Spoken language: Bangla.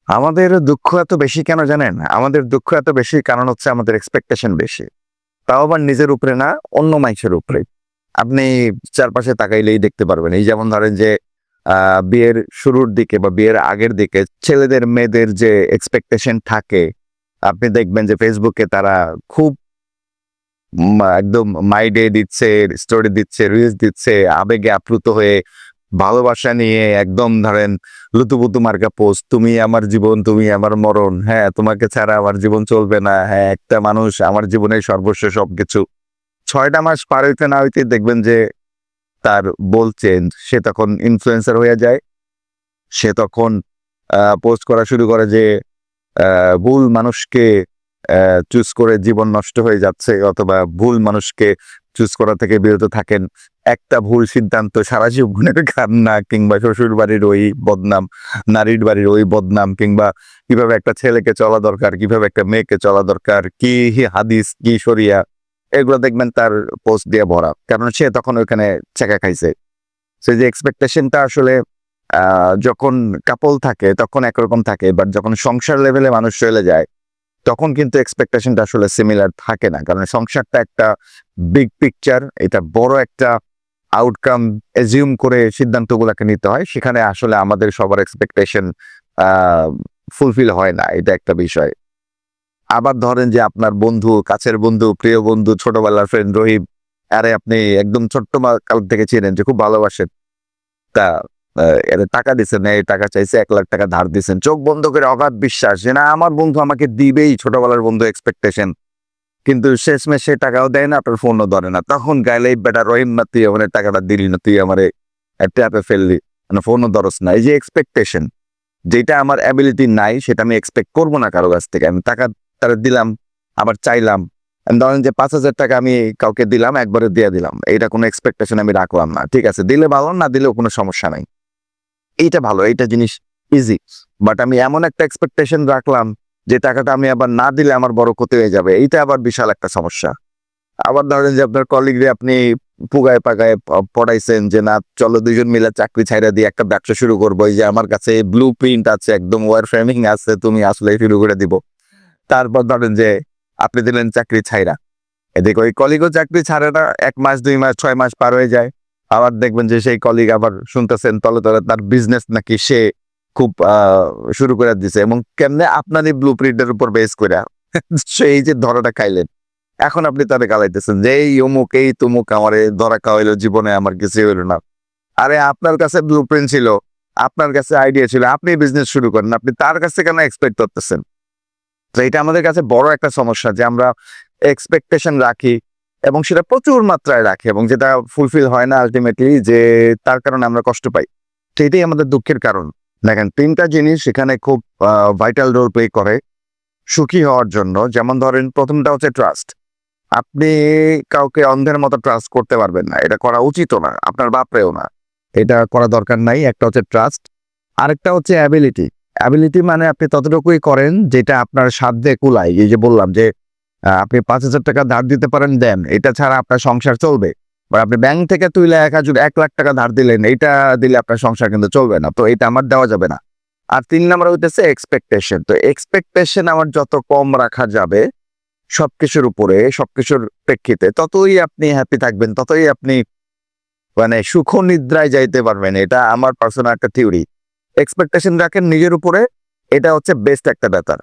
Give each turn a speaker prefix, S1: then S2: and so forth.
S1: আমাদের দুঃখ এত বেশি কেন জানেন? আমাদের দুঃখ এত বেশি কারণ হচ্ছে আমাদের এক্সপেকটেশন বেশি। তাও আবার নিজের উপরে না, অন্য মানুষের উপরে। আপনি চারপাশে তাকাইলেই দেখতে পারবেন। এই যেমন ধরেন যে বিয়ের শুরুর দিকে বা বিয়ের আগের দিকে ছেলেদের মেয়েদের যে এক্সপেকটেশন থাকে, আপনি দেখবেন যে ফেসবুকে তারা খুব একদম মাই ডে দিচ্ছে, স্টোরি দিচ্ছে, রিলস দিচ্ছে, আবেগে আপ্লুত হয়ে ভালোবাসা নিয়ে একদম ধরেন লুতুপুতু মার্কা পোস্ট, তুমি আমার জীবন, তুমি আমার মরণ, হ্যাঁ তোমাকে ছাড়া আমার জীবন চলবে না, হ্যাঁ একটা মানুষ আমার জীবনের সর্বস্ব সবকিছু। 6টা মাস পার হইতে না হইতে দেখবেন যে তার বলছেন সে তখন ইনফ্লুয়েন্সার হয়ে যায়। সে তখন পোস্ট করা শুরু করে যে ভুল মানুষকে চুজ করে জীবন নষ্ট হয়ে যাচ্ছে, অথবা ভুল মানুষকে চুজ করা থেকে বিরত থাকেন। একটা ভুল সিদ্ধান্ত সারা জীবনের কান্না, কিংবা শ্বশুর বাড়ির ওই বদনাম, নারীর বাড়ির ওই বদনাম, কিংবা কিভাবে একটা ছেলেকে চলা দরকার, কিভাবে একটা মেয়েকে চলা দরকার, কি হাদিস কি শরিয়া, এগুলো দেখবেন তার পোস্ট দিয়ে ভরা। কারণ সে তখন ওইখানে চেকা খাইছে। সে যে এক্সপেকটেশনটা আসলে যখন কাপল থাকে তখন একরকম থাকে, বাট যখন সংসার লেভেলে মানুষ চলে যায় তখন কিন্তু এক্সপেকটেশনটা আসলে সিমিলার থাকে না। কারণ সংসারটা একটা বিগ পিকচার, এটা বড় একটা আউটকাম এজিউম করে সিদ্ধান্তগুলোকে নিতে হয়। সেখানে আসলে আমাদের সবার এক্সপেকটেশন ফুলফিল হয় না, এটা একটা বিষয়। আবার ধরেন যে আপনার বন্ধু, কাছের বন্ধু, প্রিয় বন্ধু, ছোটবেলার ফ্রেন্ড রহিম, আরে আপনি একদম ছোট্ট কাল থেকে চেনেন, যে খুব ভালোবাসেন, তা এর টাকা দিচ্ছেন, এই টাকা চাইছে, 1 লাখ টাকা ধার দিচ্ছেন, চোখ বন্ধ করে অগাধ বিশ্বাস যে না আমার বন্ধু আমাকে দিবেই, ছোটবেলার বন্ধু এক্সপেকটেশন। কিন্তু শেষমেশ সে টাকাও দেয় না, আপনার ফোনও ধরে না। তখন গাইলে বেটা রহিম না, তুই আমার টাকাটা দিলি না, তুই আমার ট্যাপে ফেললি, মানে ফোনও ধরস না। এই যে এক্সপেকটেশন, যেটা আমার অ্যাবিলিটি নাই সেটা আমি এক্সপেক্ট করবো না কারো কাছ থেকে। আমি টাকা তারা দিলাম, আবার চাইলাম। ধরেন যে 5,000 টাকা আমি কাউকে দিলাম, একবারে দিয়ে দিলাম, এইটা কোনো এক্সপেকটেশন আমি রাখলাম না। ঠিক আছে, দিলে ভালো, না দিলেও কোনো সমস্যা নাই, এইটা ভালো, এইটা জিনিস ইজি। বাট আমি এমন একটা এক্সপেকটেশন রাখলাম যে টাকাটা আমি আবার না দিলে আমার বড় ক্ষতি হয়ে যাবে, এইটা আবার বিশাল একটা সমস্যা। আবার ধরেন যে আপনার কলিগরে আপনি পুগায় পাগায় পড়াইছেন যে না চলো দুইজন মিলে চাকরি ছাইরা দিয়ে একটা ব্যবসা শুরু করবো, এই যে আমার কাছে ব্লু প্রিন্ট আছে, একদম ওয়ার ফ্রেমিং আছে, তুমি আসলে শুরু করে দিব। তারপর ধরেন যে আপনি দিলেন চাকরি ছাইরা, এদিকে ওই কলিগও চাকরি ছাড়ে না, 1 মাস 2 মাস 6 মাস পার হয়ে যায়। আবার দেখবেন যে সেই কলিগ আবার শুনতেছেন তলে তলে তার বিজনেস নাকি সে খুব শুরু করে দিছে, এবং কেমনে আপনারই ব্লু প্রিন্টের উপর বেস করে সেই যে ধরাটা খাইলেন, এখন আপনি তারে গালাইতেছেন যে এই অমুক এই তুমুক আমারে ধরা খাওয়াইলো, জীবনে আমার কিছু হইলো না। আরে আপনার কাছে ব্লু প্রিন্ট ছিল, আপনার কাছে আইডিয়া ছিল, আপনি বিজনেস শুরু করেন, আপনি তার কাছে কেন এক্সপেক্ট করতেছেন? তো এটা আমাদের কাছে বড় একটা সমস্যা যে আমরা এক্সপেকটেশন রাখি এবং সেটা প্রচুর মাত্রায় রাখি, এবং যেটা ফুলফিল হয় না আলটিমেটলি, যে তার কারণে আমরা কষ্ট পাই। তো এটাই আমাদের দুঃখের কারণ। দেখেন 3টা জিনিস এখানে খুব ভাইটাল রোল প্লে করে সুখী হওয়ার জন্য। যেমন ধরেন প্রথমটা হচ্ছে ট্রাস্ট। আপনি কাউকে অন্ধের মতো ট্রাস্ট করতে পারবেন না, এটা করা উচিতও না, আপনার বাপরেও না, এটা করা দরকার নাই। একটা হচ্ছে ট্রাস্ট, আরেকটা হচ্ছে অ্যাবিলিটি। অ্যাবিলিটি মানে আপনি ততটুকুই করেন যেটা আপনার সাধ্যে কুলায়। এই যে বললাম যে আপনি 5,000 টাকা ধার দিতে পারেন, দেন, এটা ছাড়া আপনার সংসার চলবে। বা আপনি ব্যাংক থেকে তুইলে 1 লাখ টাকা ধার দিলেন, এইটা দিলে আপনার সংসার কিন্তু চলবে না, তো এটা আমার দেওয়া যাবে না। আর 3 নম্বর হইতেছে এক্সপেকটেশন। তো এক্সপেকটেশন আমার যত কম রাখা যাবে সবকিছুর উপরে, সবকিছুর প্রেক্ষিতে, ততই আপনি হ্যাপি থাকবেন, ততই আপনি মানে সুখ নিদ্রায় যাইতে পারবেন। এটা আমার পার্সোনাল একটা থিওরি। এক্সপেকটেশন রাখেন নিজের উপরে, এটা হচ্ছে বেস্ট একটা ব্যাপার।